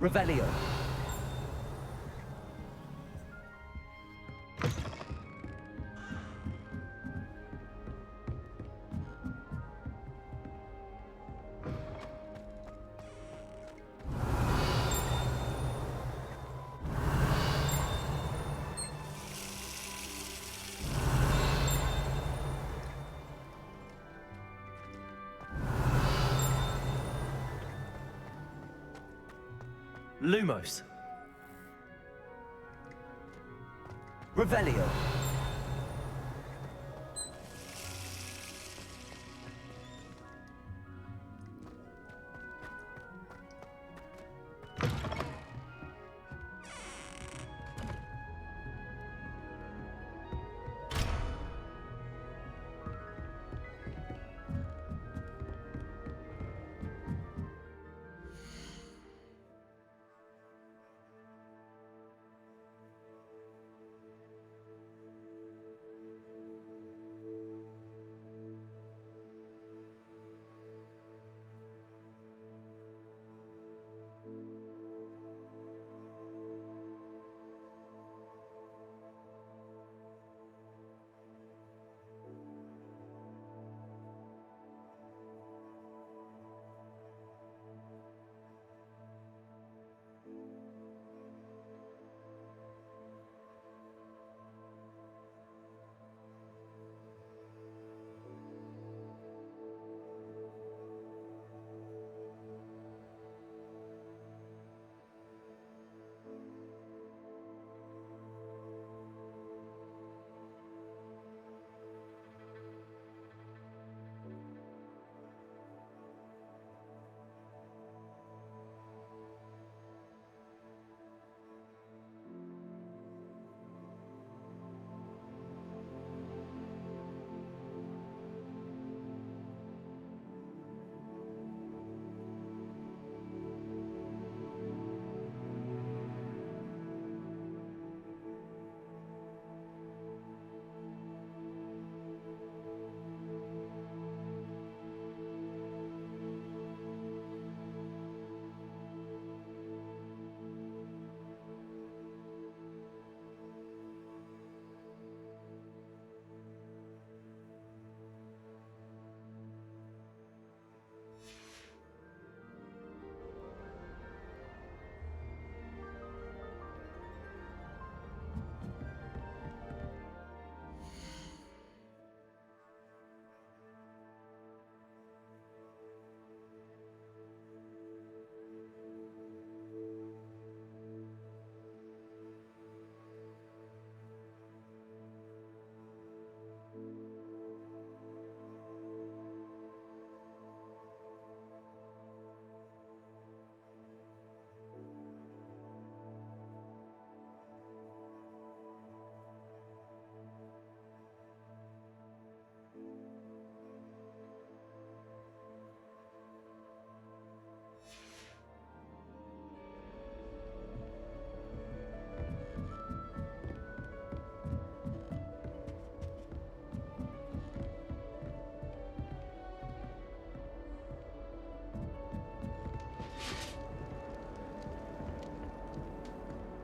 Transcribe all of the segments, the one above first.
Revelio. Lumos. Revelio.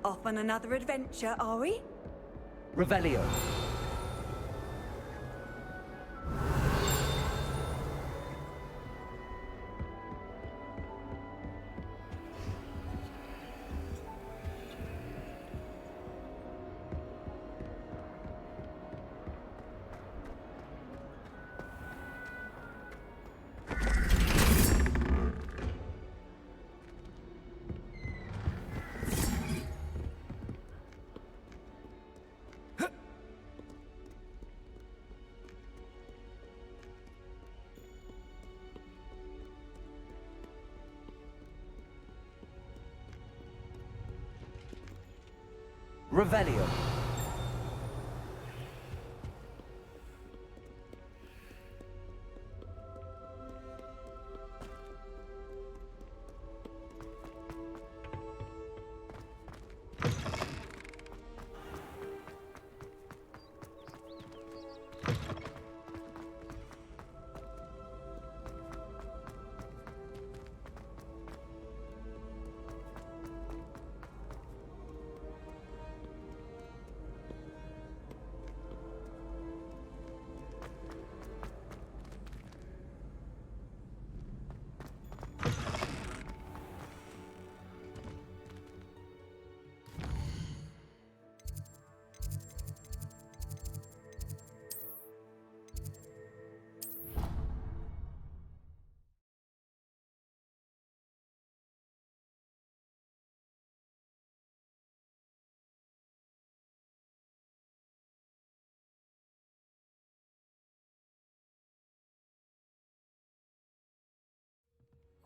Off on another adventure, are we? Revelio. Revelio.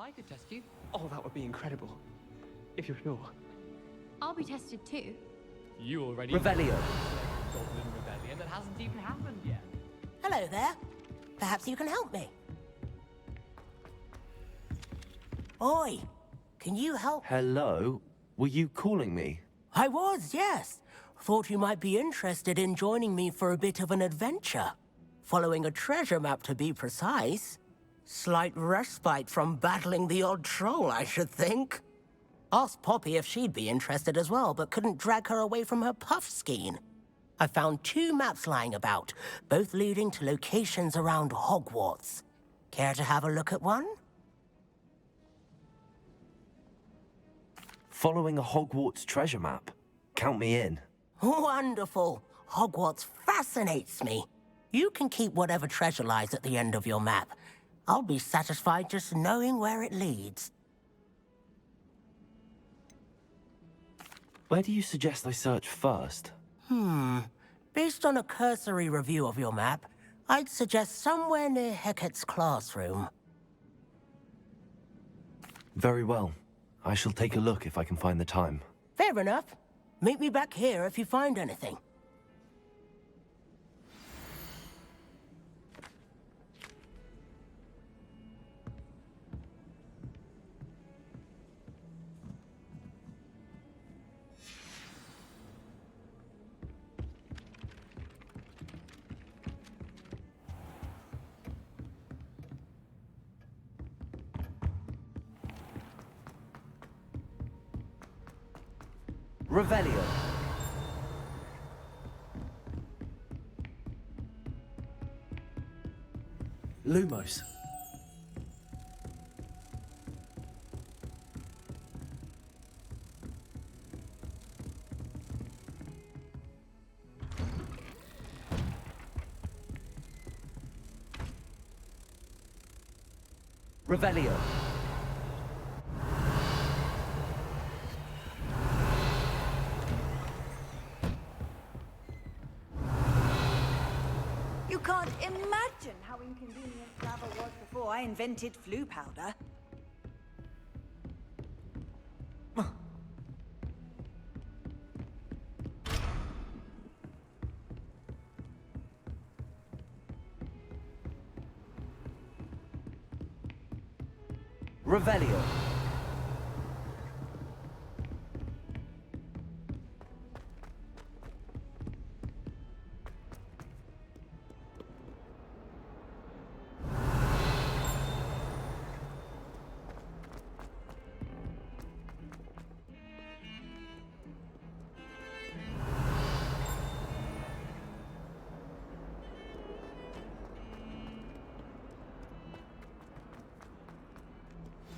I could test you. Oh, that would be incredible. If you're sure. I'll be tested too. You already Revelio. Goblin rebellion that hasn't even happened yet. Hello there. Perhaps you can help me. Oi, can you help? Hello? Were you calling me? I was, yes. Thought you might be interested in joining me for a bit of an adventure. Following a treasure map, to be precise. Slight respite from battling the odd troll, I should think. Asked Poppy if she'd be interested as well, but couldn't drag her away from her puff skein. I found 2 maps lying about, both leading to locations around Hogwarts. Care to have a look at one? Following a Hogwarts treasure map? Count me in. Wonderful. Hogwarts fascinates me. You can keep whatever treasure lies at the end of your map. I'll be satisfied just knowing where it leads. Where do you suggest I search first? Based on a cursory review of your map, I'd suggest somewhere near Hecat's classroom. Very well. I shall take a look if I can find the time. Fair enough. Meet me back here if you find anything. Revelio. Lumos. Revelio. You can't imagine how inconvenient lava was before I invented flu powder. Revelio.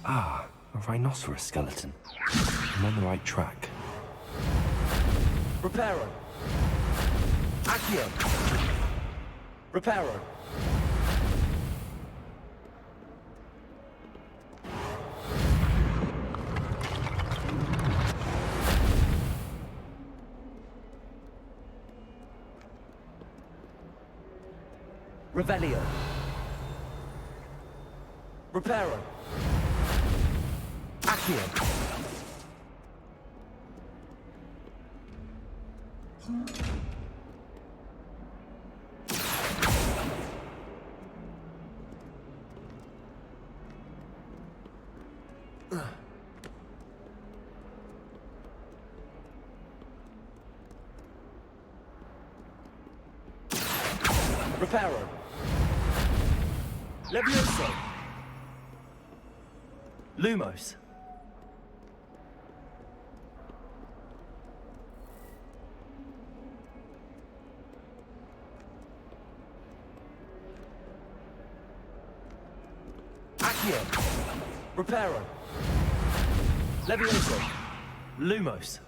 Ah, a rhinoceros skeleton. I'm on the right track. Reparo. Accio. Reparo. Revelio. Reparo. Accio. Reparo. Levioso. Lumos. Accio. Reparo. Levioso. Lumos.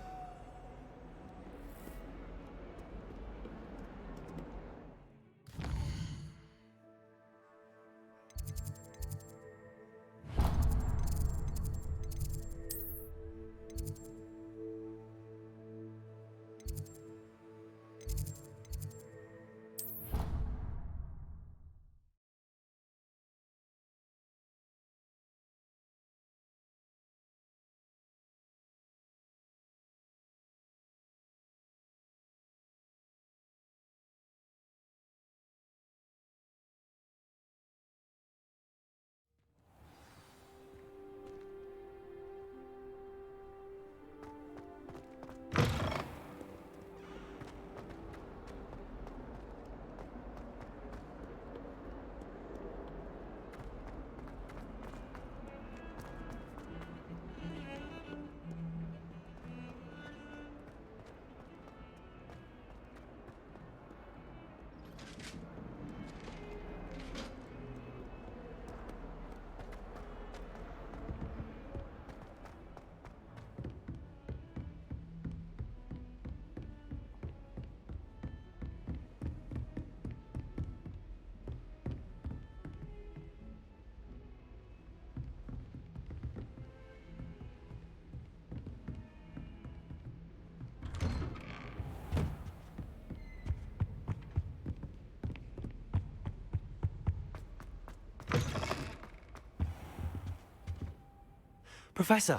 Professor,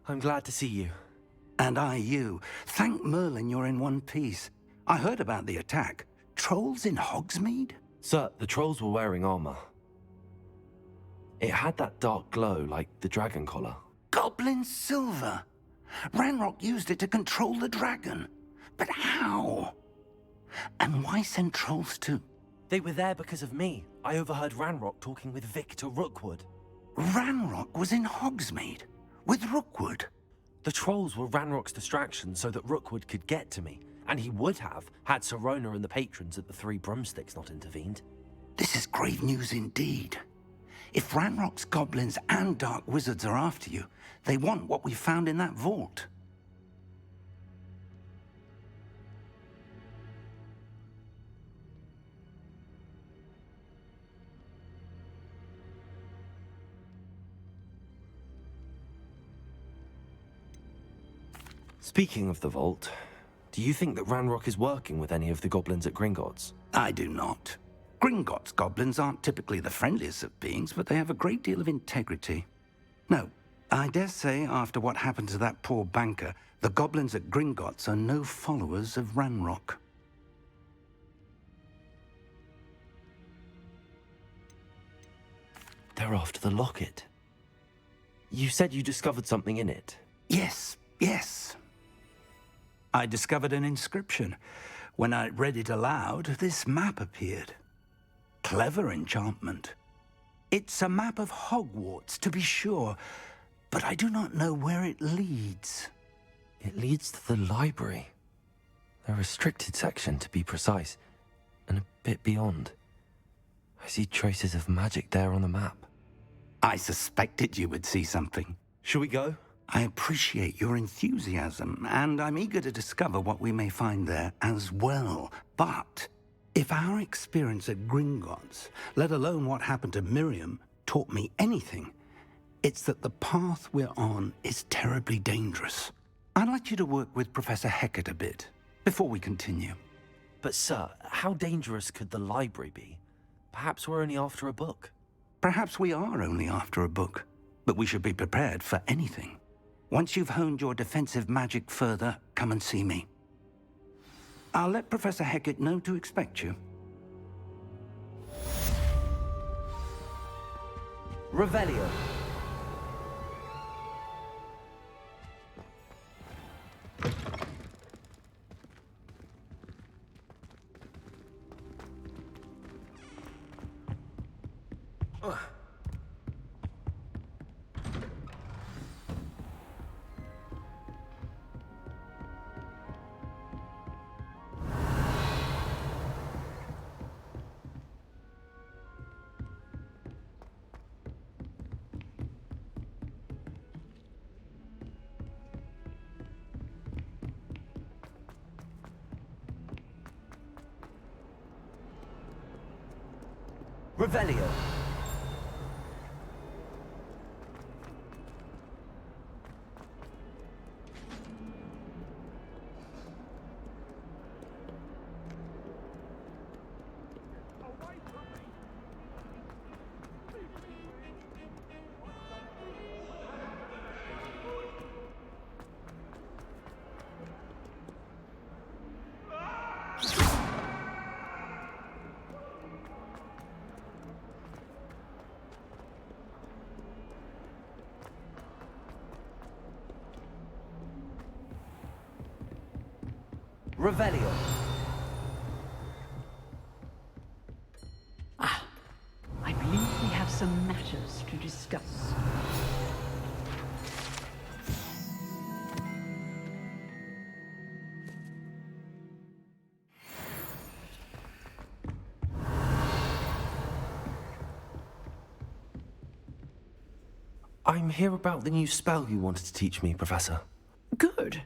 I'm glad to see you. And I you. Thank Merlin you're in one piece. I heard about the attack. Trolls in Hogsmeade? Sir, the trolls were wearing armor. It had that dark glow like the dragon collar. Goblin silver. Ranrock used it to control the dragon. But how? And why send trolls to... They were there because of me. I overheard Ranrock talking with Victor Rookwood. Ranrock was in Hogsmeade? With Rookwood? The trolls were Ranrock's distraction so that Rookwood could get to me. And he would have, had Sirona and the patrons at the Three Broomsticks not intervened. This is grave news indeed. If Ranrock's goblins and dark wizards are after you, they want what we found in that vault. Speaking of the vault, do you think that Ranrock is working with any of the goblins at Gringotts? I do not. Gringotts goblins aren't typically the friendliest of beings, but they have a great deal of integrity. No, I dare say after what happened to that poor banker, the goblins at Gringotts are no followers of Ranrock. They're after the locket. You said you discovered something in it. Yes. I discovered an inscription. When I read it aloud, this map appeared. Clever enchantment. It's a map of Hogwarts, to be sure, but I do not know where it leads. It leads to the library. A restricted section, to be precise, and a bit beyond. I see traces of magic there on the map. I suspected you would see something. Shall we go? I appreciate your enthusiasm, and I'm eager to discover what we may find there as well. But if our experience at Gringotts, let alone what happened to Miriam, taught me anything, it's that the path we're on is terribly dangerous. I'd like you to work with Professor Hecat a bit before we continue. But sir, how dangerous could the library be? Perhaps we're only after a book. Perhaps we are only after a book, but we should be prepared for anything. Once you've honed your defensive magic further, come and see me. I'll let Professor Hecat know to expect you. Revelio. Revelio. Revelio. I believe we have some matters to discuss. I'm here about the new spell you wanted to teach me, Professor. Good.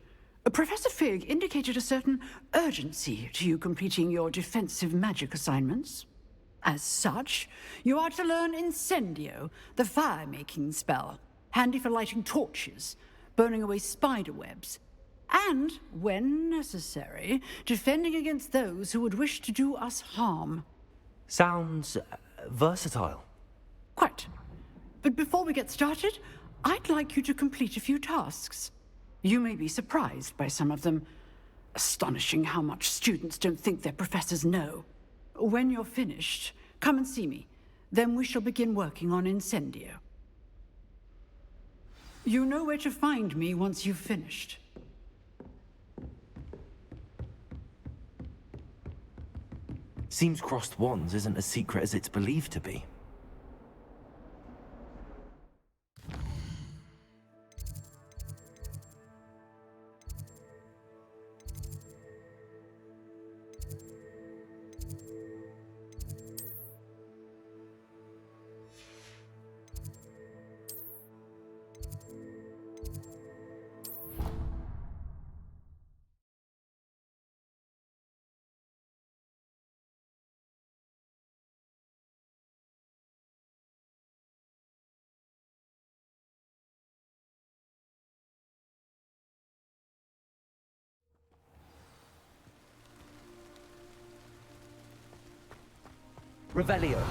Professor Fig indicated a certain urgency to you completing your defensive magic assignments. As such, you are to learn Incendio, the fire-making spell, handy for lighting torches, burning away spider webs, and, when necessary, defending against those who would wish to do us harm. Sounds versatile. Quite. But before we get started, I'd like you to complete a few tasks. You may be surprised by some of them. Astonishing how much students don't think their professors know. When you're finished, come and see me. Then we shall begin working on Incendio. You know where to find me once you've finished. Seems crossed wands isn't as secret as it's believed to be. Revelio.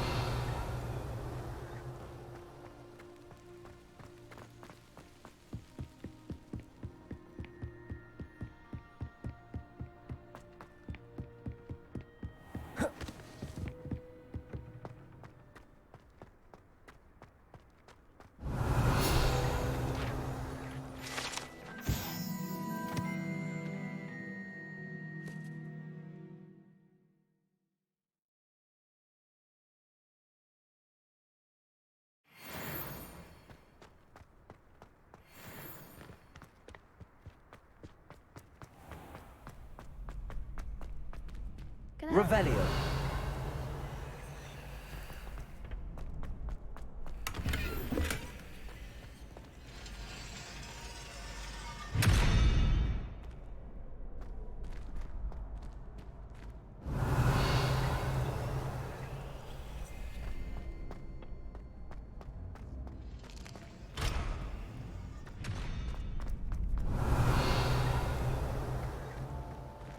Can I help? Revelio.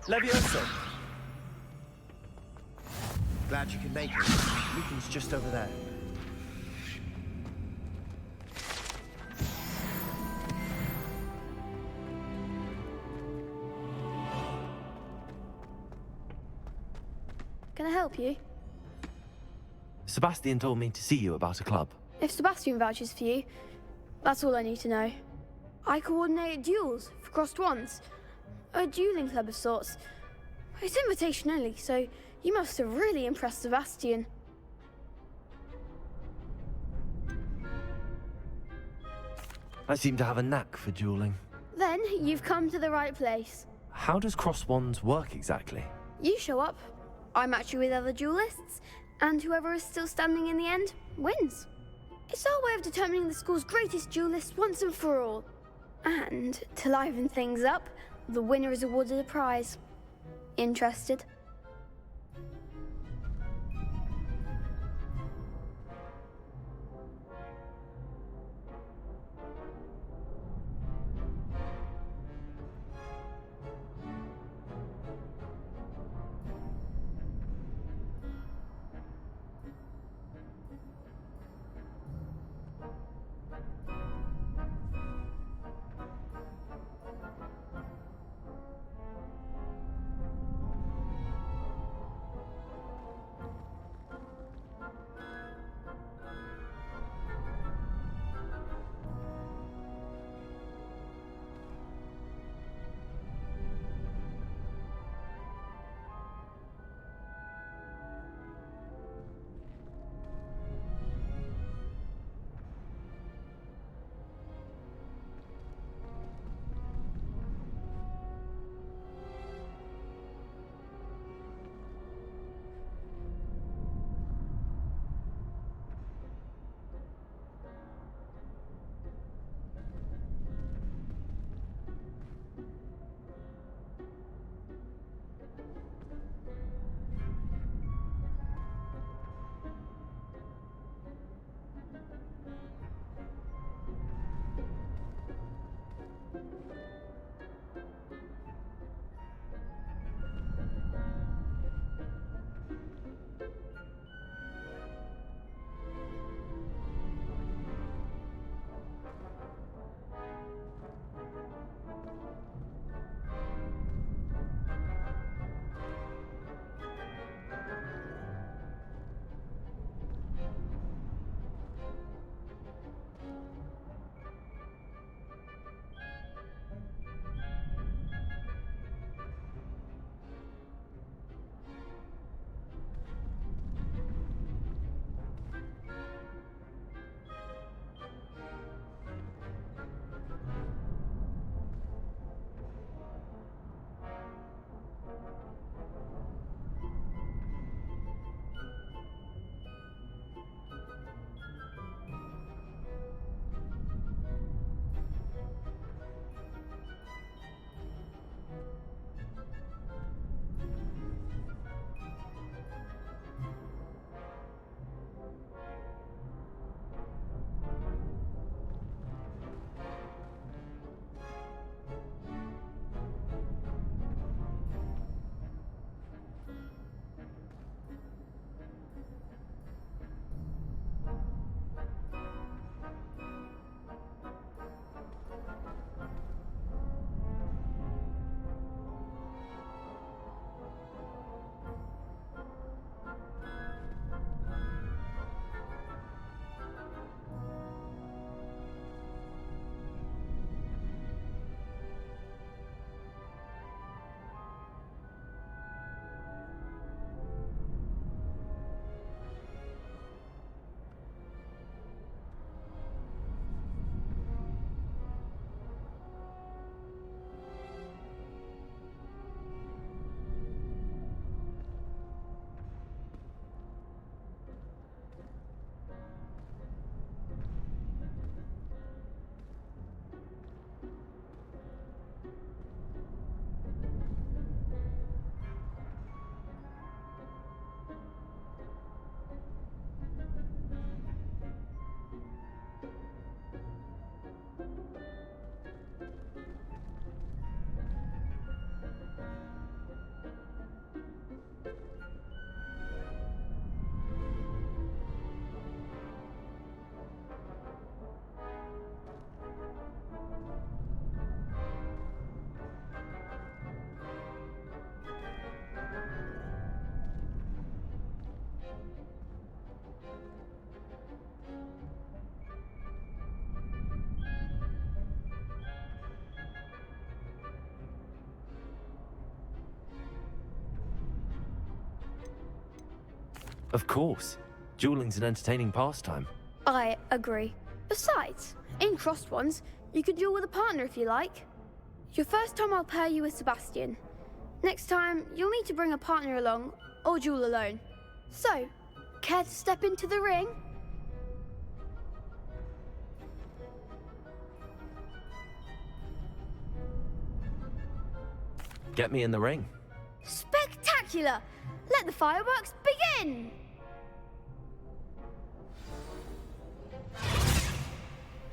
Levioso! Glad you can make it. Meeting's just over there. Can I help you? Sebastian told me to see you about a club. If Sebastian vouches for you, that's all I need to know. I coordinate duels for crossed wands. A dueling club of sorts. It's invitation only, so you must have really impressed Sebastian. I seem to have a knack for dueling. Then you've come to the right place. How does cross wands work exactly? You show up, I match you with other duelists, and whoever is still standing in the end wins. It's our way of determining the school's greatest duelist once and for all. And to liven things up, the winner is awarded a prize. Interested? Of course. Dueling's an entertaining pastime. I agree. Besides, in crossed ones, you can duel with a partner if you like. Your first time I'll pair you with Sebastian. Next time, you'll need to bring a partner along, or duel alone. So, care to step into the ring? Get me in the ring. Spectacular! Let the fireworks begin!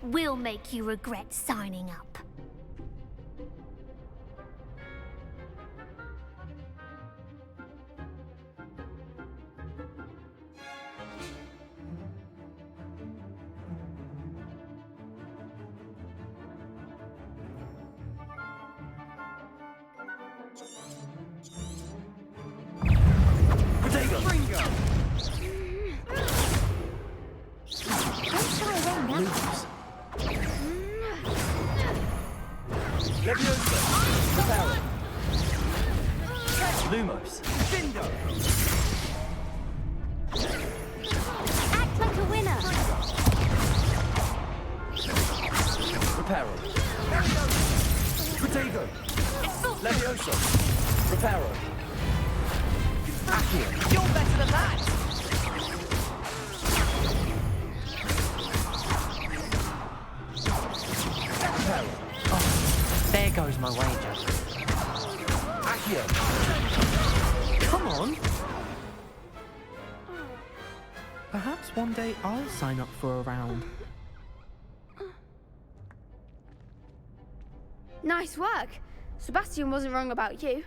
We'll make you regret signing up. Lumos. Bingo! Act like a winner. Reparo. Protego. Levioso. Reparo. Accio. You're better than that! Reparo. There goes my wager. Accio. Come on! Perhaps one day I'll sign up for a round. Nice work. Sebastian wasn't wrong about you.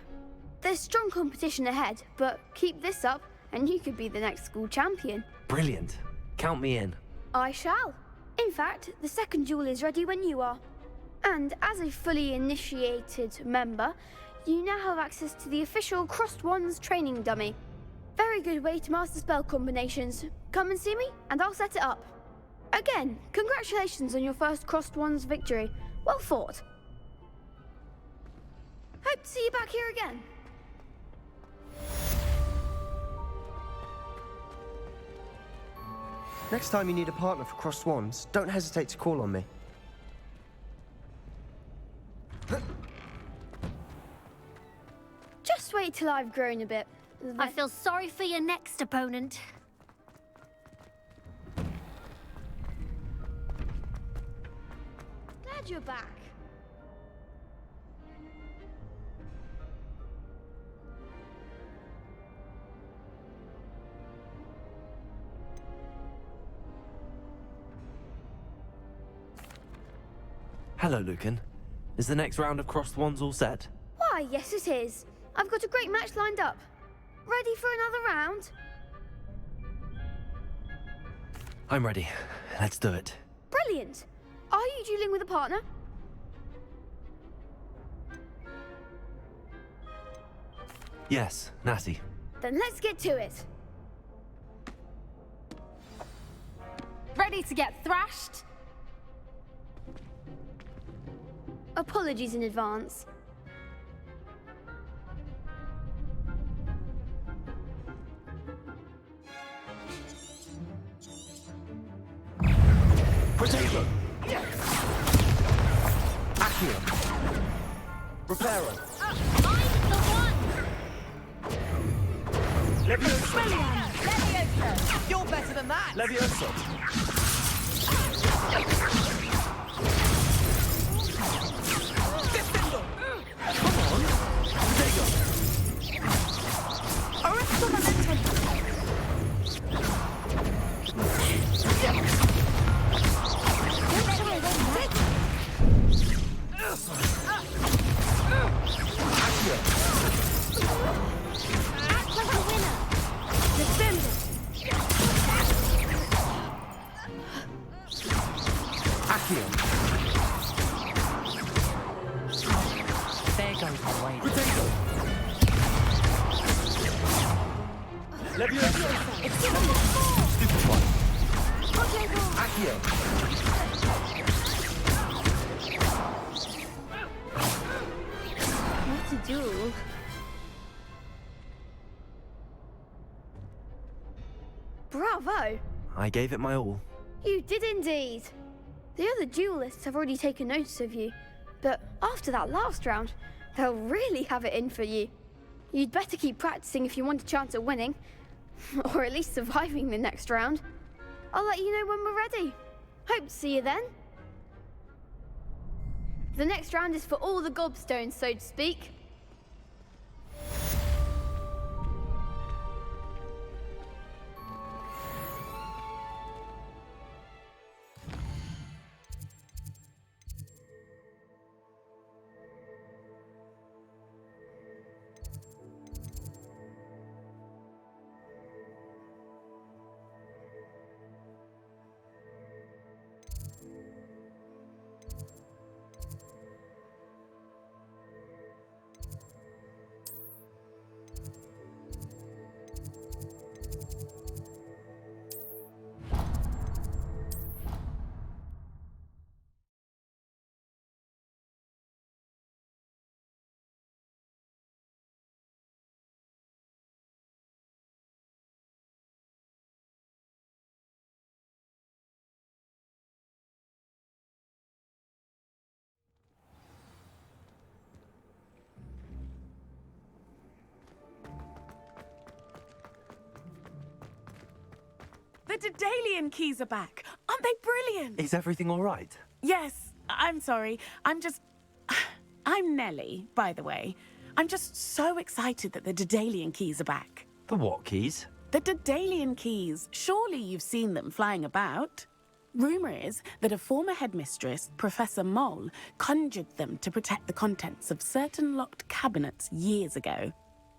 There's strong competition ahead, but keep this up and you could be the next school champion. Brilliant. Count me in. I shall. In fact, the second duel is ready when you are. And as a fully initiated member, you now have access to the official Crossed Wands training dummy. Very good way to master spell combinations. Come and see me, and I'll set it up. Again, congratulations on your first Crossed Wands victory. Well fought. Hope to see you back here again. Next time you need a partner for Crossed Wands, don't hesitate to call on me. Just wait till I've grown a bit. I feel sorry for your next opponent. Glad you're back. Hello, Lucan. Is the next round of Crossed Wands all set? Why, yes it is. I've got a great match lined up. Ready for another round? I'm ready. Let's do it. Brilliant. Are you dueling with a partner? Yes, Natty. Then let's get to it. Ready to get thrashed? Apologies in advance. Protego. Accio. Reparo. I'm the one! Levioso. Levioso! You're better than that! Levioso. Come on. Protego. Arresto momento. Accio. Act like a winner! Defend it. Accio. There goes my wager. Protego. Levioso. Stupid one. Accio. What to do? Bravo! I gave it my all. You did indeed. The other duelists have already taken notice of you, but after that last round, they'll really have it in for you. You'd better keep practicing if you want a chance at winning, or at least surviving the next round. I'll let you know when we're ready. Hope to see you then. The next round is for all the gobstones, so to speak. The Daedalian keys are back. Aren't they brilliant? Is everything all right? Yes, I'm sorry. I'm Nellie, by the way. I'm just so excited that the Daedalian keys are back. The what keys? The Daedalian keys. Surely you've seen them flying about. Rumour is that a former headmistress, Professor Mole, conjured them to protect the contents of certain locked cabinets years ago.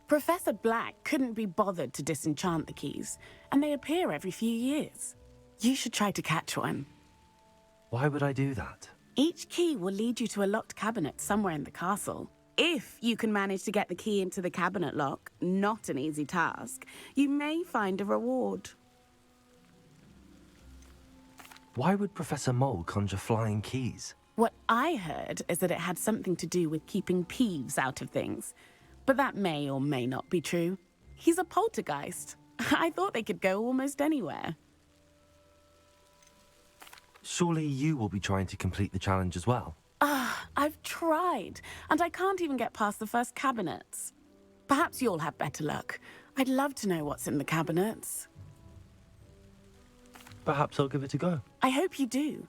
Professor Black couldn't be bothered to disenchant the keys, and they appear every few years. You should try to catch one. Why would I do that? Each key will lead you to a locked cabinet somewhere in the castle. If you can manage to get the key into the cabinet lock, not an easy task, you may find a reward. Why would Professor Mole conjure flying keys? What I heard is that it had something to do with keeping Peeves out of things. But that may or may not be true. He's a poltergeist. I thought they could go almost anywhere. Surely you will be trying to complete the challenge as well? I've tried, and I can't even get past the first cabinets. Perhaps you'll have better luck. I'd love to know what's in the cabinets. Perhaps I'll give it a go. I hope you do.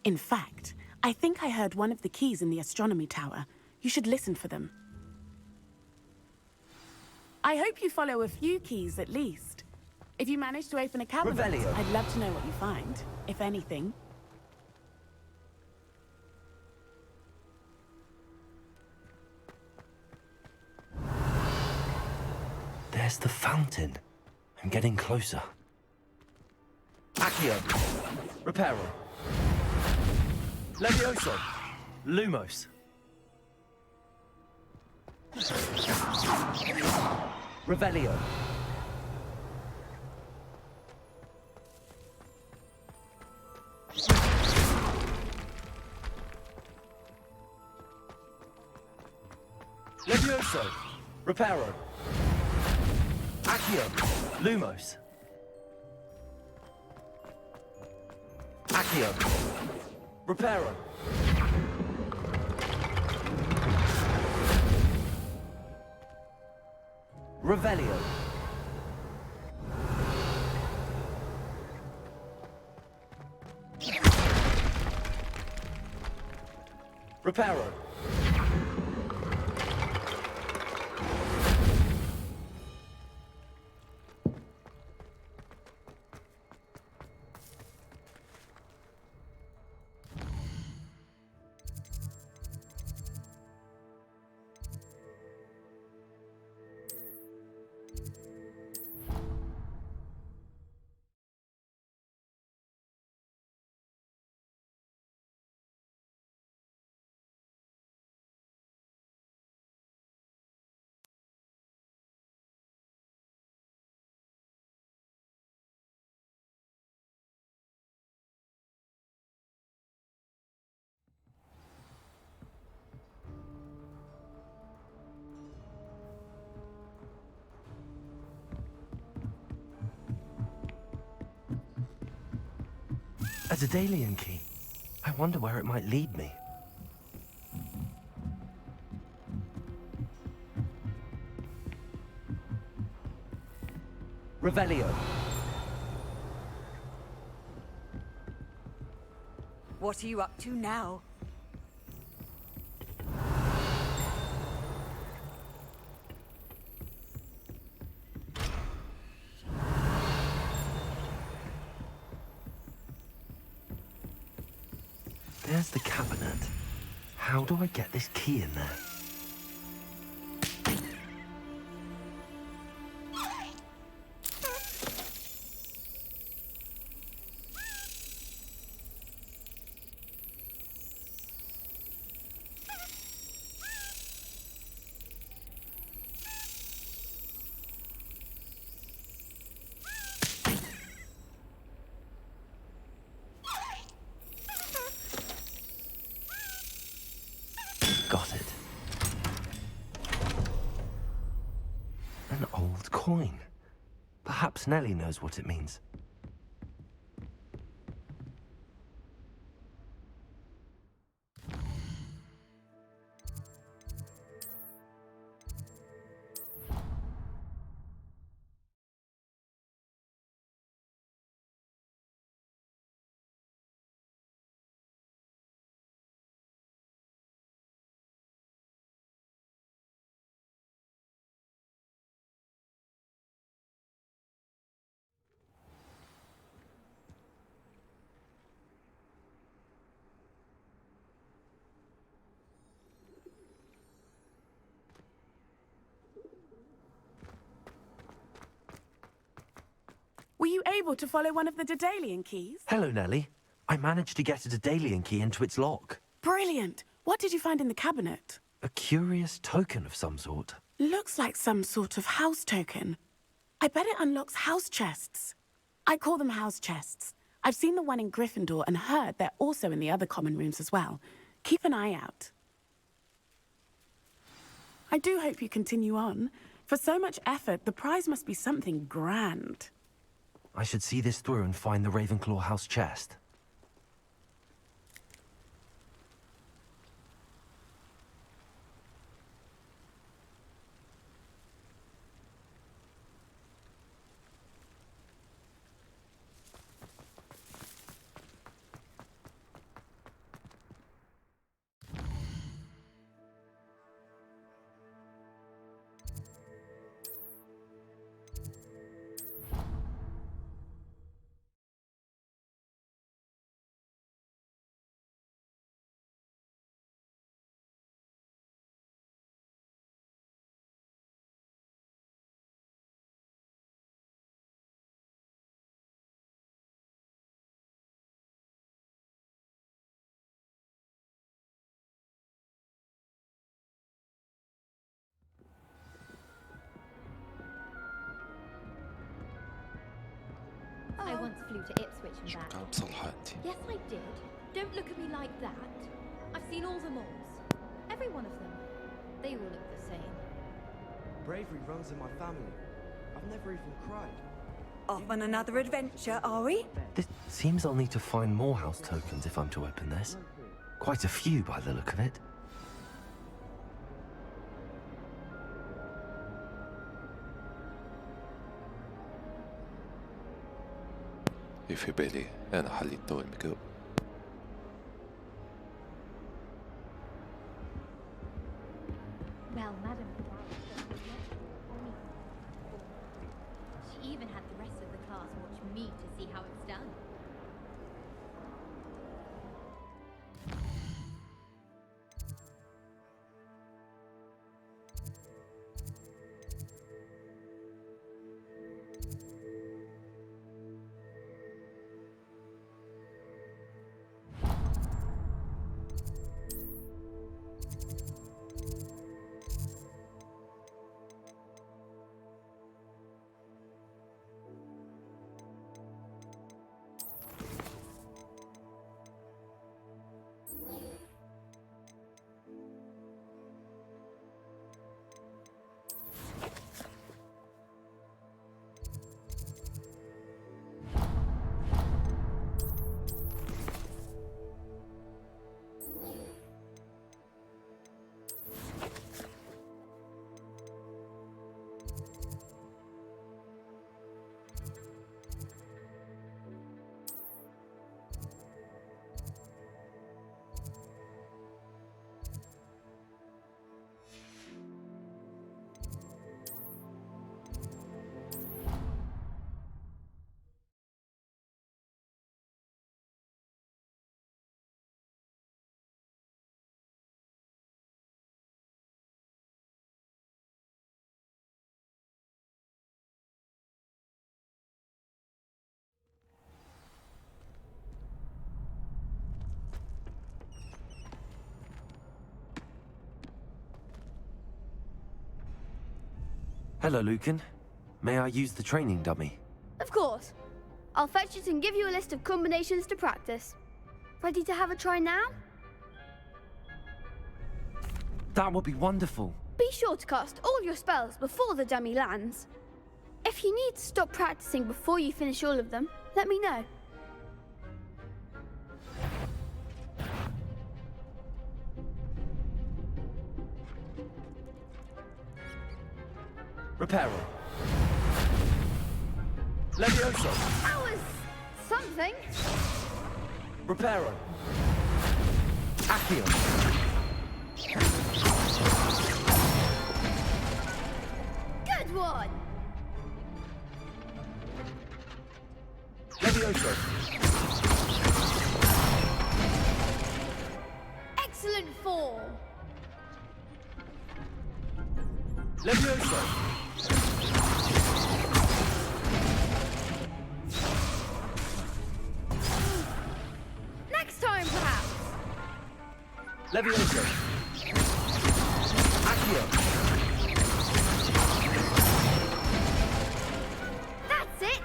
In fact, I think I heard one of the keys in the astronomy tower. You should listen for them. I hope you follow a few keys at least. If you manage to open a cabinet, Revelio. I'd love to know what you find, if anything. There's the fountain. I'm getting closer. Accio. Reparo. Levioso. Lumos. Revelio. Levioso. Reparo. Accio. Lumos. Accio. Reparo. Revelio. Reparo. A Daedalian key. I wonder where it might lead me. Revelio. What are you up to now? There's the cabinet. How do I get this key in there? Got it. An old coin. Perhaps Nellie knows what it means. Were you able to follow one of the Daedalian keys? Hello, Nellie. I managed to get a Daedalian key into its lock. Brilliant. What did you find in the cabinet? A curious token of some sort. Looks like some sort of house token. I bet it unlocks house chests. I call them house chests. I've seen the one in Gryffindor and heard they're also in the other common rooms as well. Keep an eye out. I do hope you continue on. For so much effort, the prize must be something grand. I should see this through and find the Ravenclaw house chest. I once flew to Ipswich and back. Yes, I did. Don't look at me like that. I've seen all the malls. Every one of them. They all look the same. Bravery runs in my family. I've never even cried. Off on another adventure, are we? This seems I'll need to find more house tokens if I'm to open this. Quite a few by the look of it. في بالي أنا حليت ضوء الميكروب. Well, Madam she even had the rest of the class watch me to see how it's done. Hello, Lucan. May I use the training dummy? Of course. I'll fetch it and give you a list of combinations to practice. Ready to have a try now? That would be wonderful. Be sure to cast all your spells before the dummy lands. If you need to stop practicing before you finish all of them, let me know. Reparo. Levioso. That was something. Reparo. Accio. Good one. Levioso. Excellent form. Levioso. Next time, perhaps. Levioso. Accio. That's it.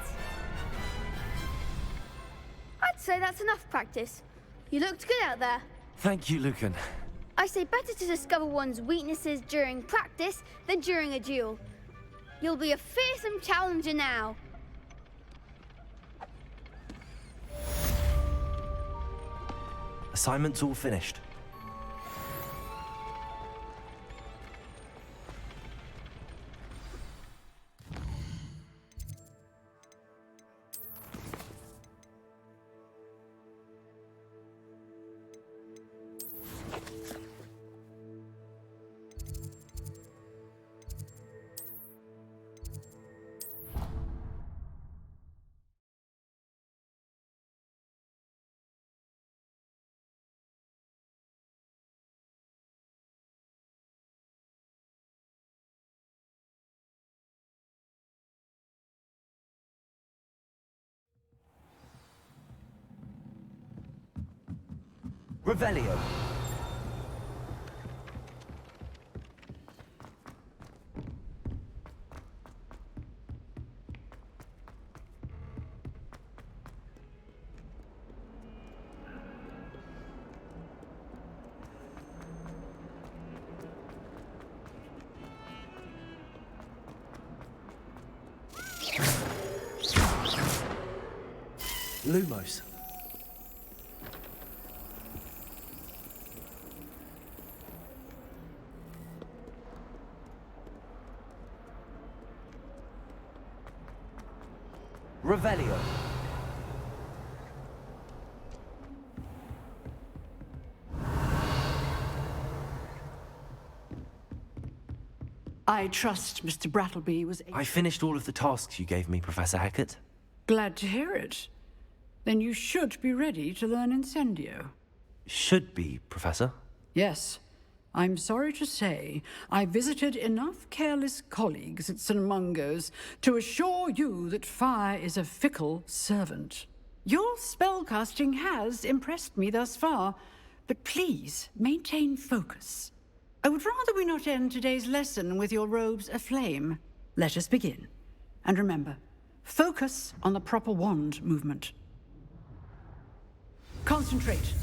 I'd say that's enough practice. You looked good out there. Thank you, Lucan. I say better to discover one's weaknesses during practice than during a duel. You'll be a fearsome challenger now. Assignment's all finished. Revelio. Lumos. Revelio. I trust Mr. Brattleby was I finished all of the tasks you gave me, Professor Hackett. glad to hear it. Then you should be ready to learn Incendio. Should be, Professor. Yes. I'm sorry to say, I visited enough careless colleagues at St. Mungo's to assure you that fire is a fickle servant. Your spellcasting has impressed me thus far, but please maintain focus. I would rather we not end today's lesson with your robes aflame. Let us begin. And remember, focus on the proper wand movement. Concentrate,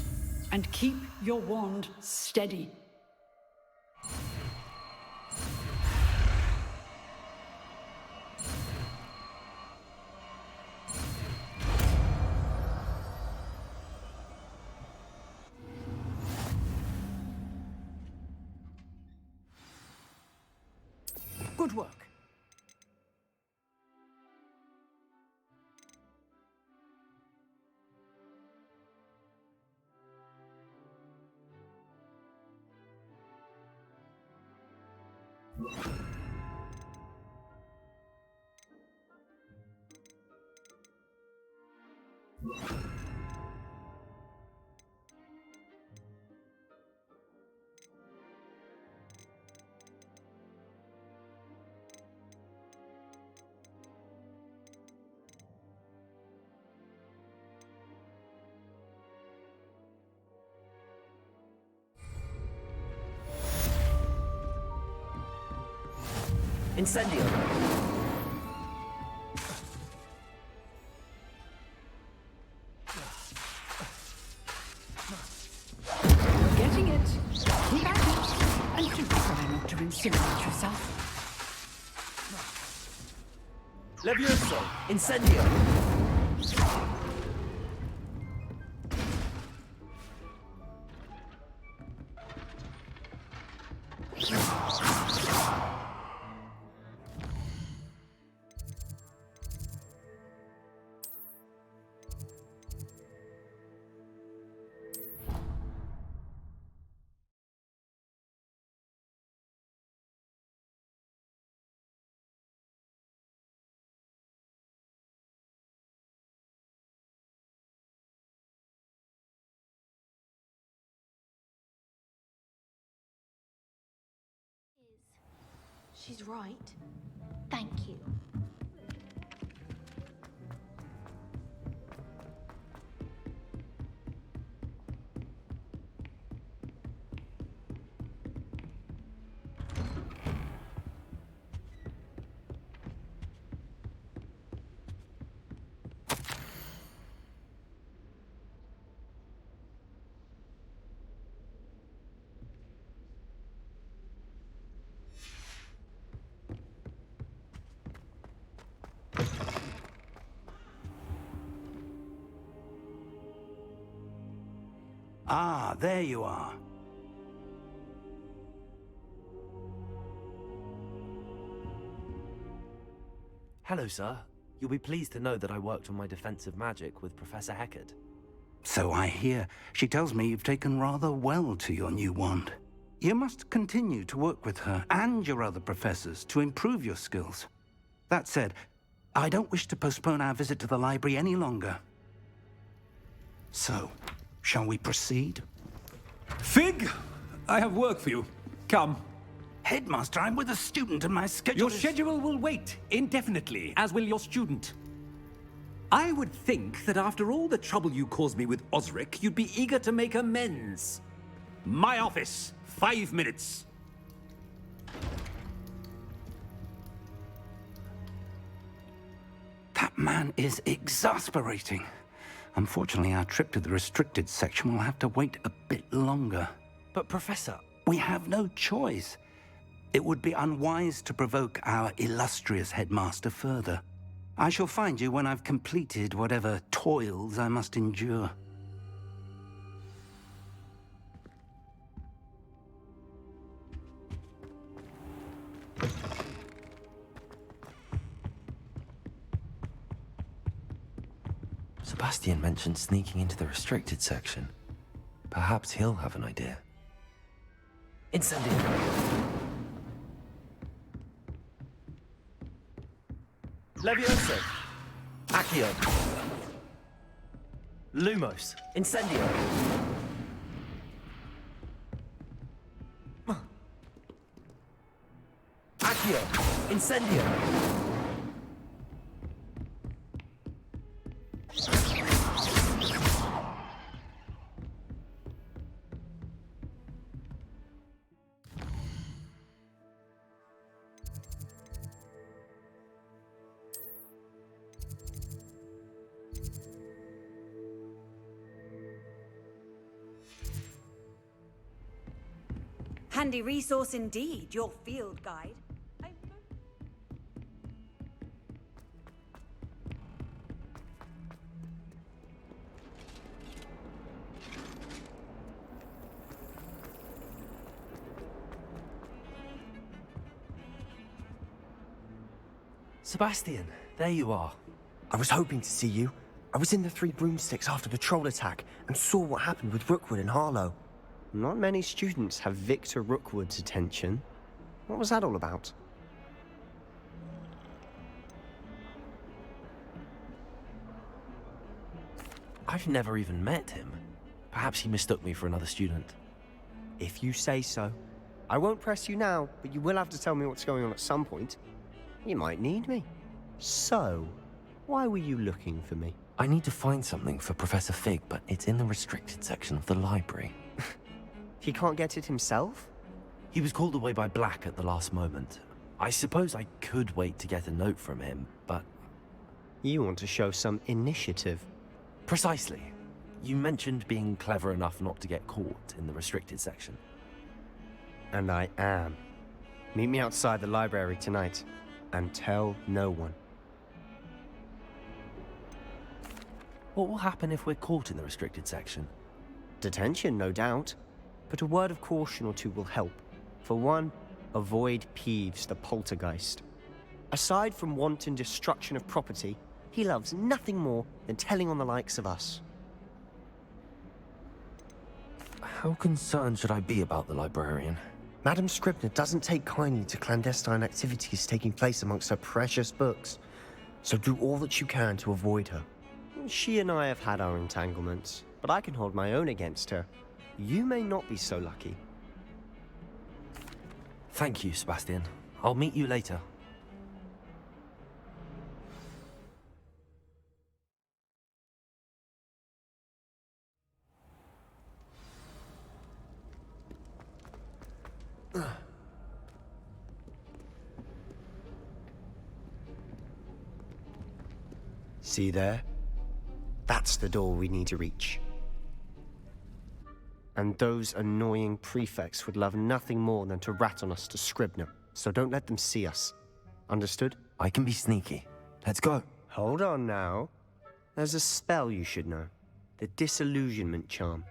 and keep your wand steady. Good work. Incendio. Getting it. Keep at it. And don't try not to incinerate yourself. Levioso. Incendio. She's right. Thank you. Ah, there you are. Hello, sir. You'll be pleased to know that I worked on my defensive magic with Professor Heckard. So I hear. She tells me you've taken rather well to your new wand. You must continue to work with her and your other professors to improve your skills. That said, I don't wish to postpone our visit to the library any longer. So, shall we proceed? Fig! I have work for you. Come. Headmaster, I'm with a student and my schedule Your schedule will wait indefinitely, as will your student. I would think that after all the trouble you caused me with Osric, you'd be eager to make amends. My office, 5 minutes. That man is exasperating. Unfortunately, our trip to the restricted section will have to wait a bit longer. But, Professor... We have no choice. It would be unwise to provoke our illustrious headmaster further. I shall find you when I've completed whatever toils I must endure. Sebastian mentioned sneaking into the restricted section. Perhaps he'll have an idea. Incendio. Levioso. Accio. Lumos. Incendio. Accio. Incendio. Handy resource indeed, your field guide. Sebastian, there you are. I was hoping to see you. I was in the Three Broomsticks after the troll attack and saw what happened with Rookwood and Harlow. Not many students have Victor Rookwood's attention. What was that all about? I've never even met him. Perhaps he mistook me for another student. If you say so. I won't press you now, but you will have to tell me what's going on at some point. You might need me. So, why were you looking for me? I need to find something for Professor Fig, but it's in the restricted section of the library. He can't get it himself? He was called away by Black at the last moment. I suppose I could wait to get a note from him, but... You want to show some initiative. Precisely. You mentioned being clever enough not to get caught in the restricted section. And I am. Meet me outside the library tonight, and tell no one. What will happen if we're caught in the restricted section? Detention, no doubt. But a word of caution or two will help. For one, avoid Peeves, the poltergeist. Aside from wanton destruction of property, he loves nothing more than telling on the likes of us. How concerned should I be about the librarian? Madame Scribner doesn't take kindly to clandestine activities taking place amongst her precious books, so do all that you can to avoid her. She and I have had our entanglements, but I can hold my own against her. You may not be so lucky. Thank you, Sebastian. I'll meet you later. See there? That's the door we need to reach. And those annoying prefects would love nothing more than to rat on us to Scribner, so don't let them see us. Understood? I can be sneaky. Let's go. Hold on now. There's a spell you should know. The disillusionment charm.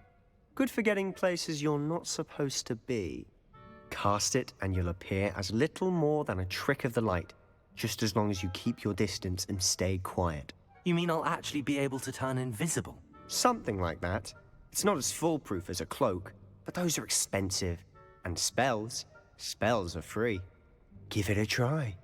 Good for getting places you're not supposed to be. Cast it and you'll appear as little more than a trick of the light, just as long as you keep your distance and stay quiet. You mean I'll actually be able to turn invisible? Something like that. It's not as foolproof as a cloak, but those are expensive. And spells are free. Give it a try.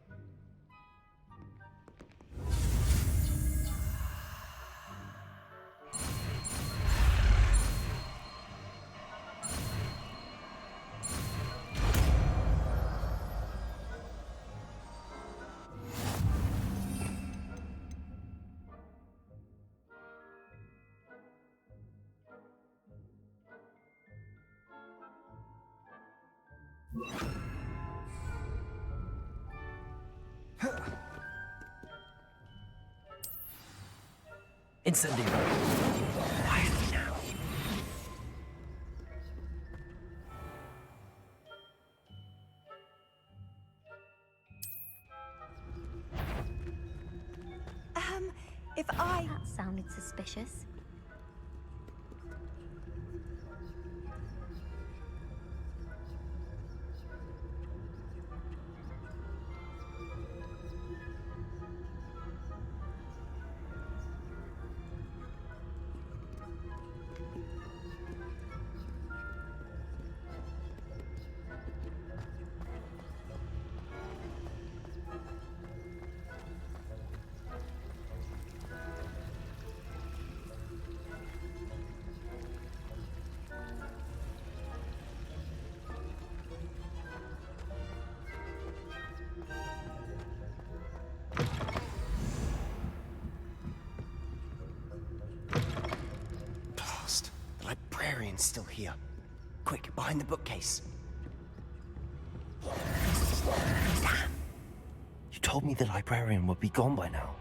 Incendio. Quietly now. If I... That sounded suspicious. The librarian's still here. Quick, behind the bookcase. Damn! You told me the librarian would be gone by now.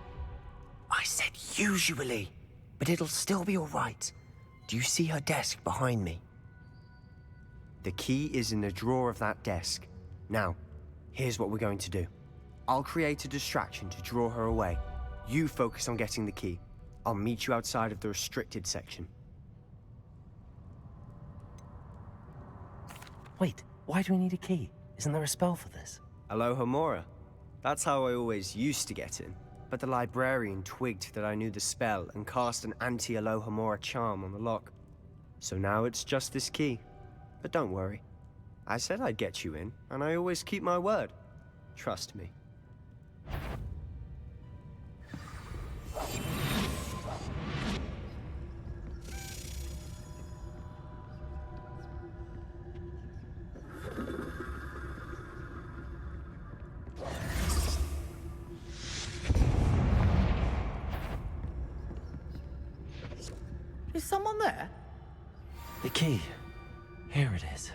I said usually, but it'll still be all right. Do you see her desk behind me? The key is in the drawer of that desk. Now, here's what we're going to do. I'll create a distraction to draw her away. You focus on getting the key. I'll meet you outside of the restricted section. Wait, why do we need a key? Isn't there a spell for this? Alohomora. That's how I always used to get in. But the librarian twigged that I knew the spell and cast an anti-Alohomora charm on the lock. So now it's just this key. But don't worry. I said I'd get you in, and I always keep my word. Trust me. Is someone there? The key. Here it is.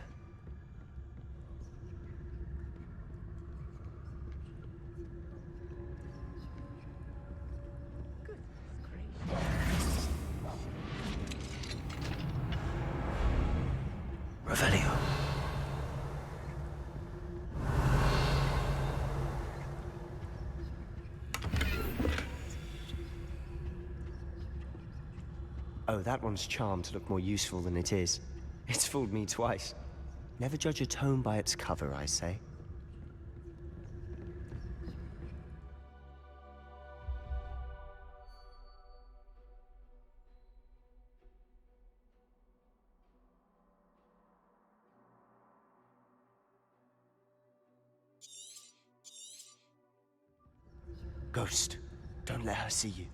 Revelio. Oh, that one's charmed to look more useful than it is. It's fooled me twice. Never judge a tome by its cover, I say. Ghost, don't let her see you.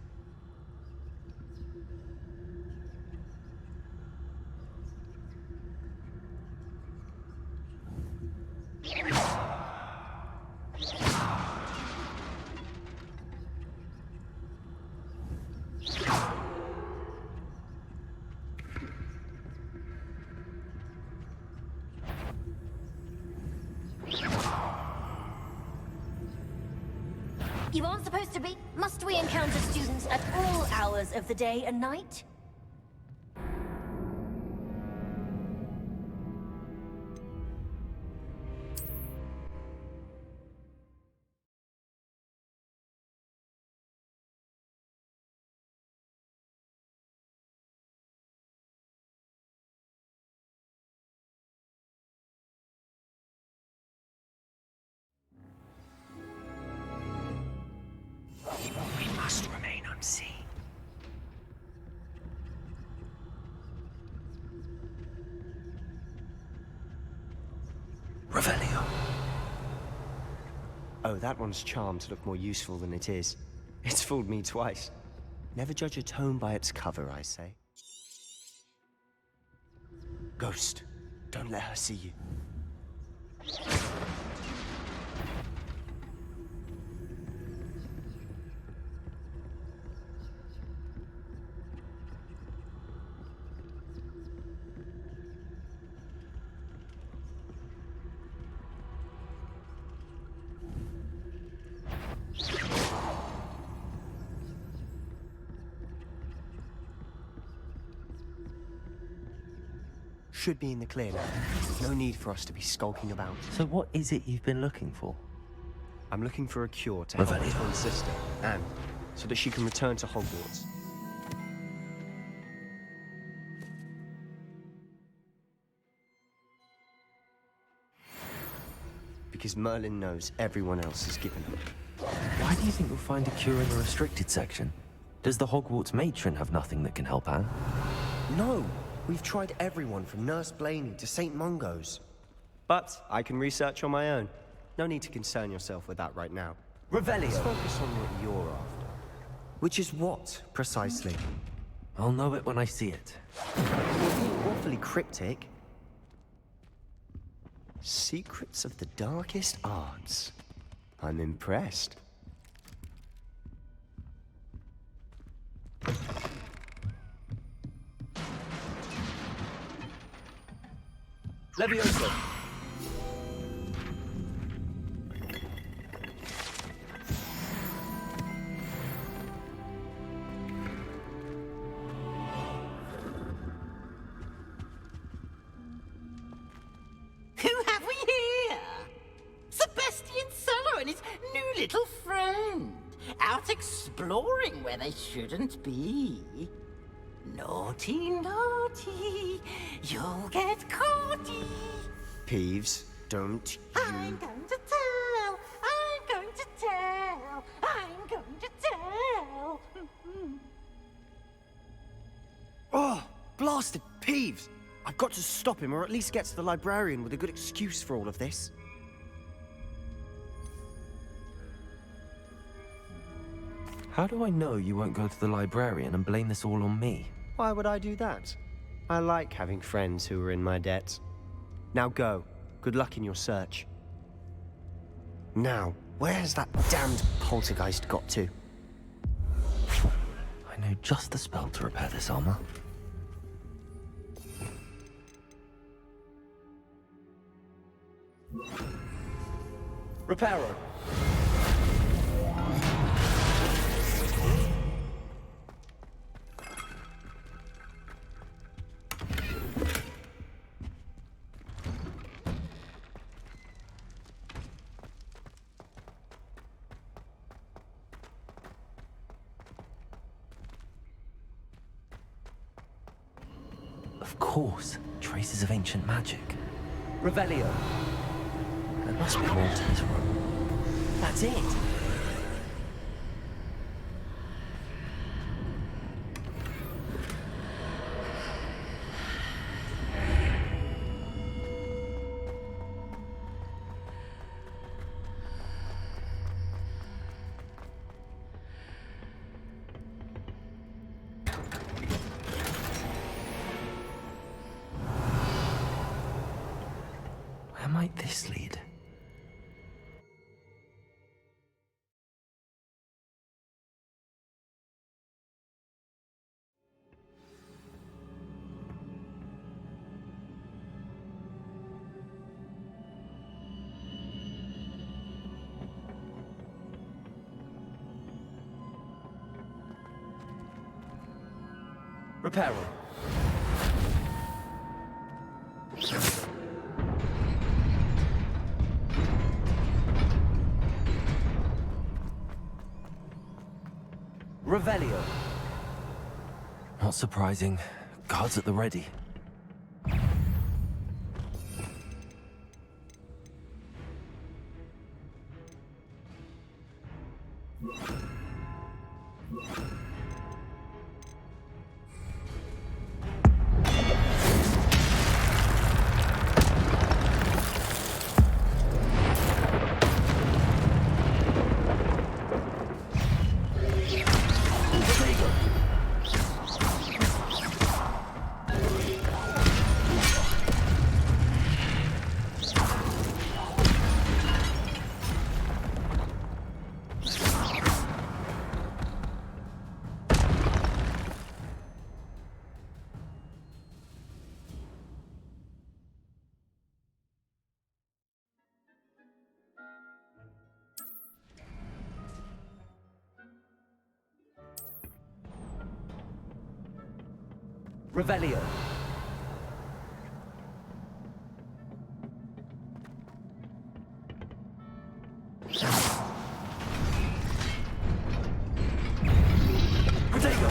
You aren't supposed to be. Must we encounter students at all hours of the day and night? We must remain unseen. Revelio. Oh, that one's charmed to look more useful than it is. It's fooled me twice. Never judge a tome by its cover, I say. Ghost, don't let her see you. Should be in the clear now. No need for us to be skulking about. So what is it you've been looking for? I'm looking for a cure to help my twin sister, Anne, so that she can return to Hogwarts. Because Merlin knows everyone else has given up. Why do you think you'll find a cure in the restricted section? Does the Hogwarts matron have nothing that can help Anne? No! We've tried everyone from Nurse Blaney to St. Mungo's. But I can research on my own. No need to concern yourself with that right now. Revelio. Let's focus on what you're after. Which is what, precisely? I'll know it when I see it. You're being awfully cryptic. Secrets of the darkest arts. I'm impressed. Levioso. Who have we here? Sebastian Solo and his new little friend. Out exploring where they shouldn't be. Naughty, naughty, you'll get caughty. Peeves, don't I'm going to tell, I'm going to tell, I'm going to tell. Oh, blasted Peeves! I've got to stop him, or at least get to the librarian with a good excuse for all of this. How do I know you won't go to the librarian and blame this all on me? Why would I do that? I like having friends who are in my debt. Now go. Good luck in your search. Now, where has that damned poltergeist got to? I know just the spell to repair this armor. Reparo. Of course, traces of ancient magic. Revelio. There must be more to this room. That's it. Where might this lead? Reparo. Revelio. Not surprising. Guards at the ready. Revelio. Protego.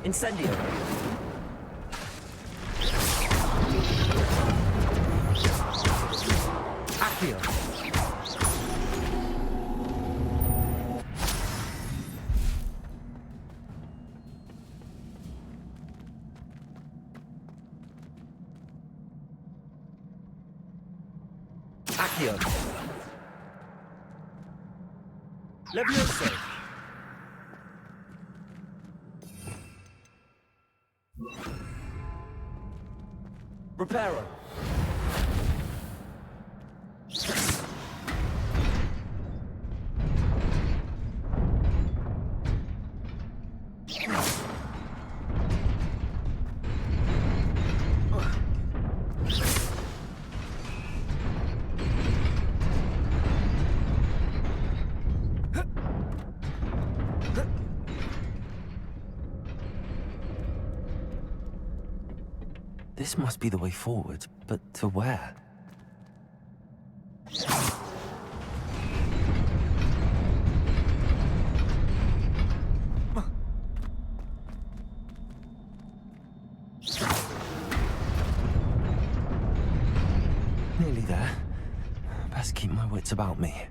Incendio. Accio. Accio. Levioso. Reparo. This must be the way forward, but to where? Nearly there. Best keep my wits about me.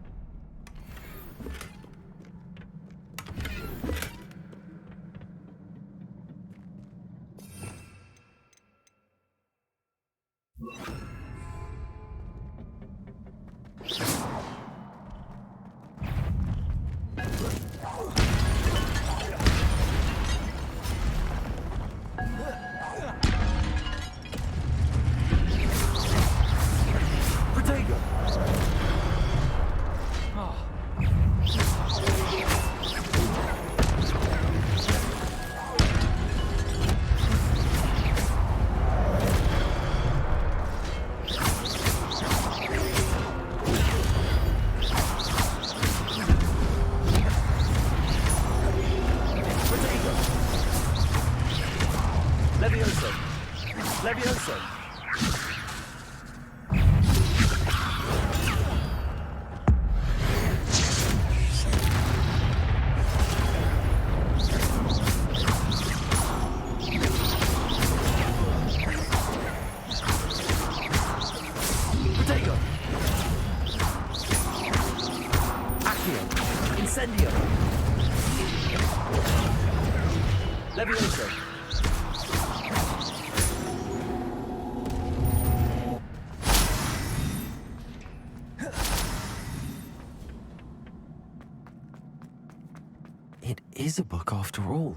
Levioso. Levioso. Accio. Incendio. Levioso. It is a book after all.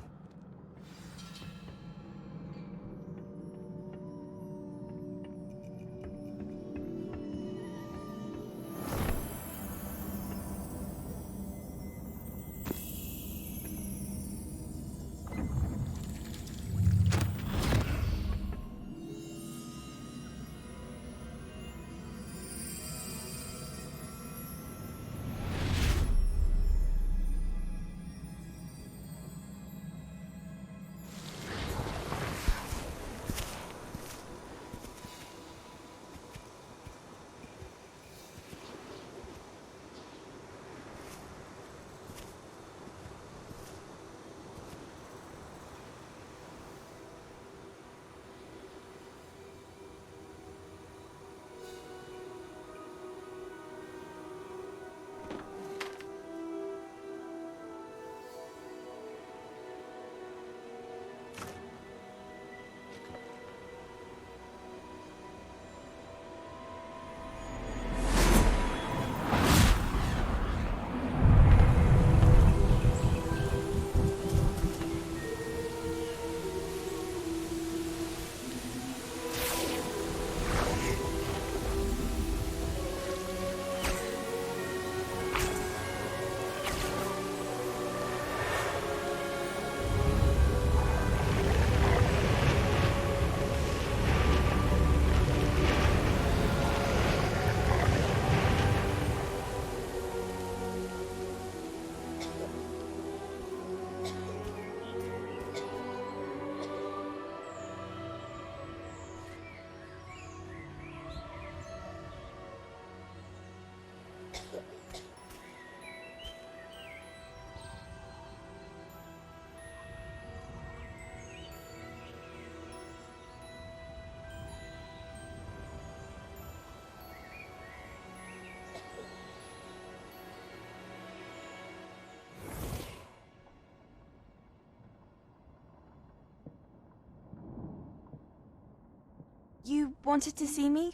You wanted to see me?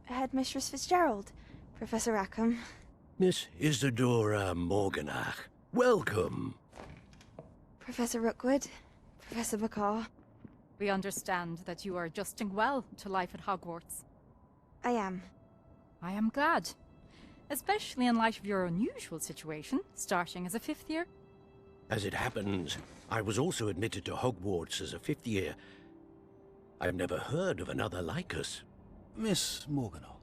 Headmistress Fitzgerald, Professor Rackham. Miss Isadora Morganach, welcome. Professor Rookwood, Professor McCaw. We understand that you are adjusting well to life at Hogwarts. I am. I am glad. Especially in light of your unusual situation, starting as a 5th year. As it happens, I was also admitted to Hogwarts as a 5th year. I've never heard of another like us. Miss Morganach,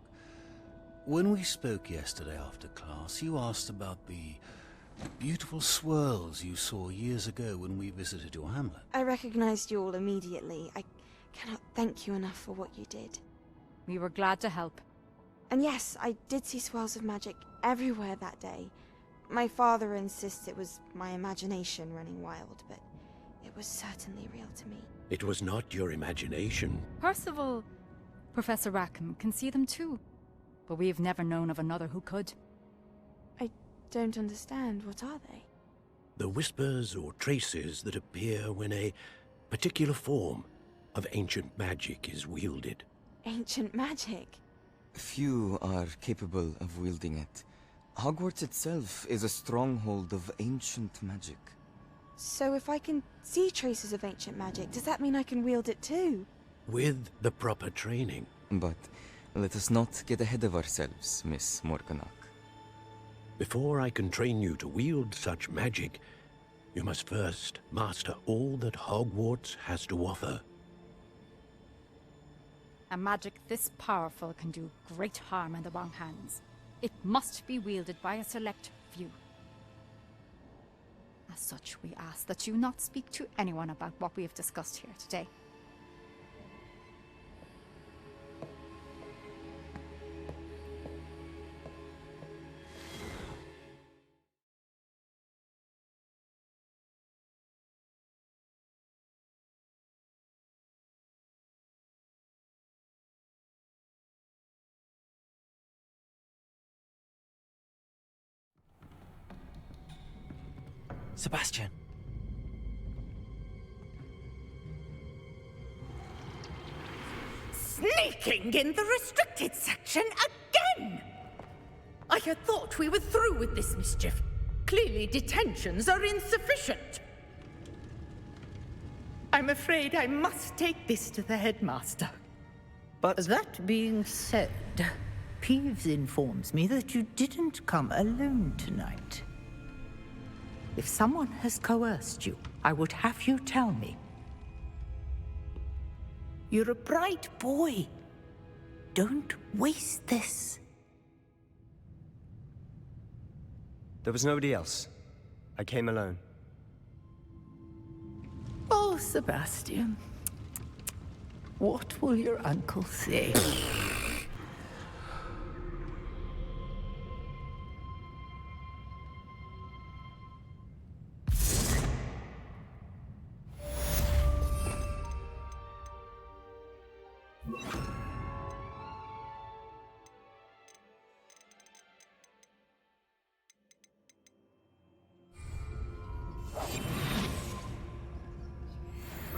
when we spoke yesterday after class, you asked about the beautiful swirls you saw years ago when we visited your hamlet. I recognized you all immediately. I cannot thank you enough for what you did. We were glad to help. And yes, I did see swirls of magic everywhere that day. My father insists it was my imagination running wild, but it was certainly real to me. It was not your imagination. Percival, Professor Rackham can see them too. But we've never known of another who could. I don't understand. What are they? The whispers or traces that appear when a particular form of ancient magic is wielded. Ancient magic? Few are capable of wielding it. Hogwarts itself is a stronghold of ancient magic. So if I can see traces of ancient magic, does that mean I can wield it too? With the proper training. But let us not get ahead of ourselves, Miss Morganach. Before I can train you to wield such magic, you must first master all that Hogwarts has to offer. A magic this powerful can do great harm in the wrong hands. It must be wielded by a select few. As such, we ask that you not speak to anyone about what we have discussed here today. Sebastian. Sneaking in the restricted section again! I had thought we were through with this mischief. Clearly detentions are insufficient. I'm afraid I must take this to the headmaster. But that being said, Peeves informs me that you didn't come alone tonight. If someone has coerced you, I would have you tell me. You're a bright boy. Don't waste this. there was nobody else. I came alone. Oh, Sebastian. What will your uncle say?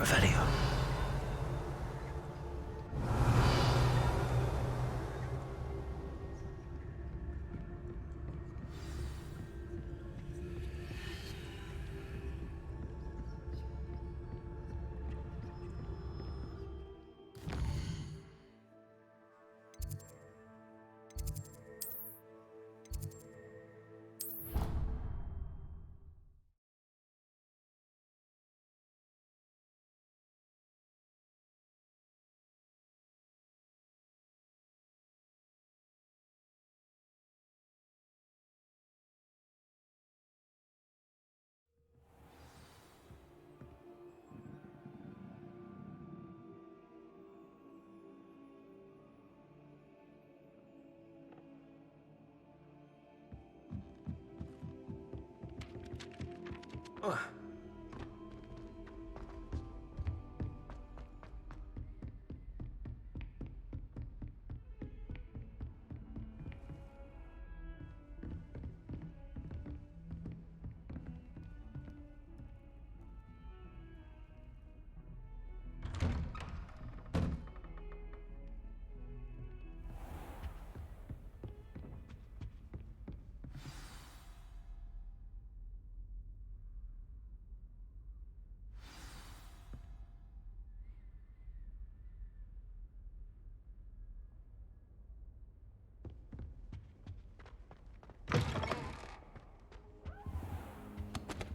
Revelio.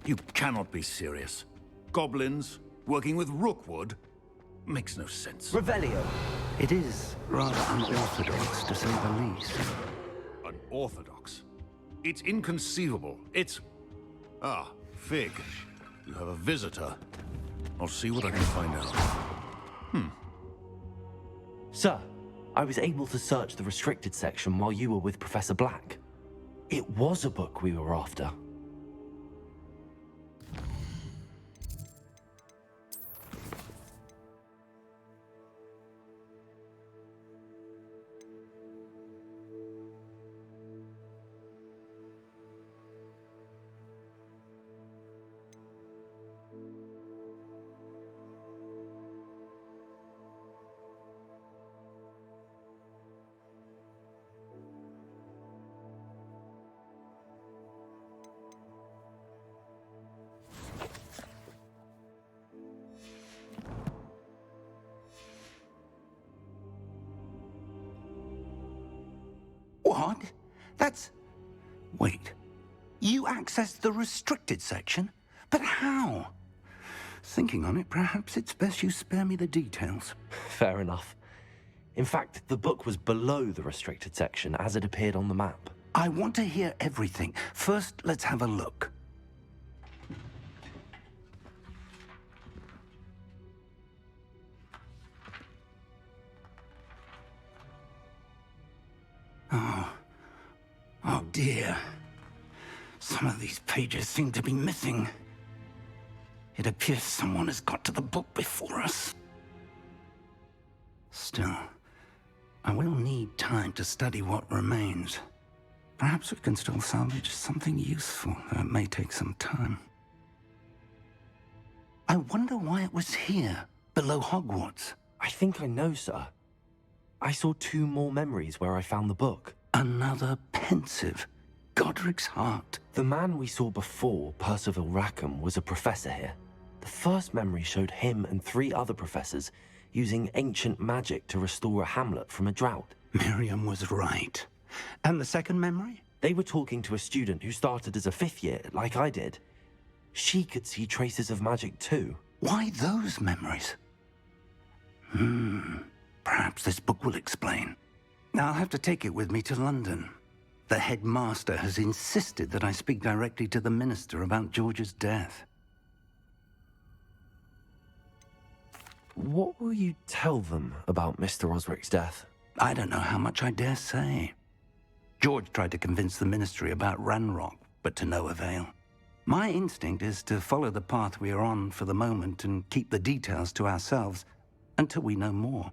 You cannot be serious. Goblins working with Rookwood makes no sense. Revelio. It is rather unorthodox, to say the least. Unorthodox? It's inconceivable. It's... Ah, Fig. You have a visitor. I'll see what I can find out. Sir, I was able to search the restricted section while you were with Professor Black. It was a book we were after. What? That's... Wait. You accessed the restricted section? But how? Thinking on it, perhaps it's best you spare me the details. Fair enough. In fact, the book was below the restricted section as it appeared on the map. I want to hear everything. First, let's have a look. Oh dear. Some of these pages seem to be missing. It appears someone has got to the book before us. Still, I will need time to study what remains. Perhaps we can still salvage something useful, though it may take some time. I wonder why it was here, below Hogwarts. I think I know, sir. I saw 2 more memories where I found the book. Another pensive. Godric's heart. The man we saw before, Percival Rackham, was a professor here. The first memory showed him and 3 other professors using ancient magic to restore a hamlet from a drought. Miriam was right. And the second memory? They were talking to a student who started as a 5th year, like I did. She could see traces of magic too. Why those memories? Perhaps this book will explain. Now I'll have to take it with me to London. The headmaster has insisted that I speak directly to the minister about George's death. What will you tell them about Mr. Osric's death? I don't know how much I dare say. George tried to convince the ministry about Ranrock, but to no avail. My instinct is to follow the path we are on for the moment and keep the details to ourselves until we know more.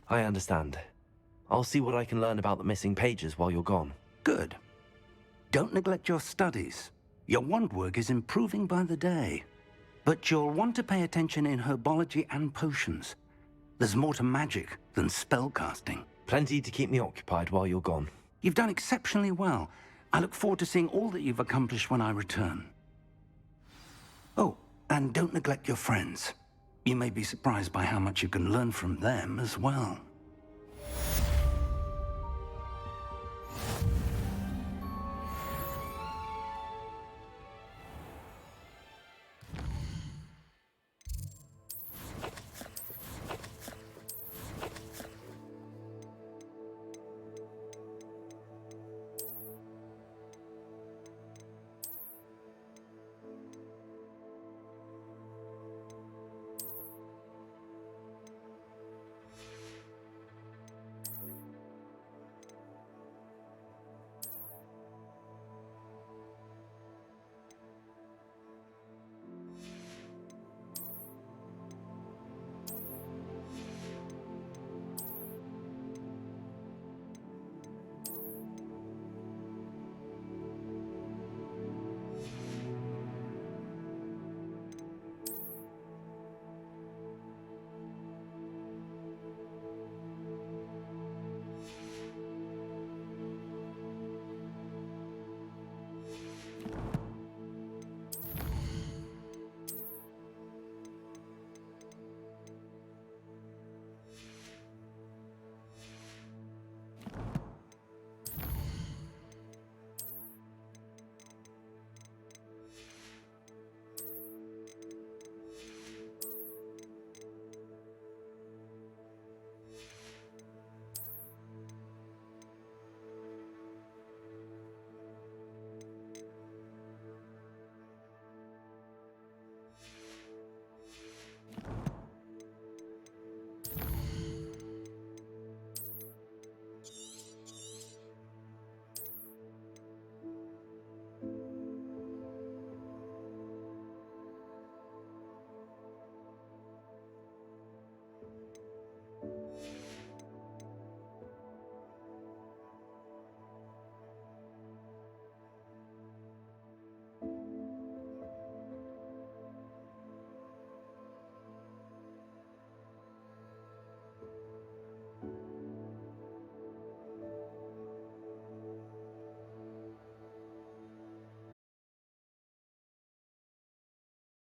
I understand. I'll see what I can learn about the missing pages while you're gone. Good. Don't neglect your studies. Your wand work is improving by the day. But you'll want to pay attention in herbology and potions. There's more to magic than spellcasting. Plenty to keep me occupied while you're gone. You've done exceptionally well. I look forward to seeing all that you've accomplished when I return. Oh, and don't neglect your friends. You may be surprised by how much you can learn from them as well.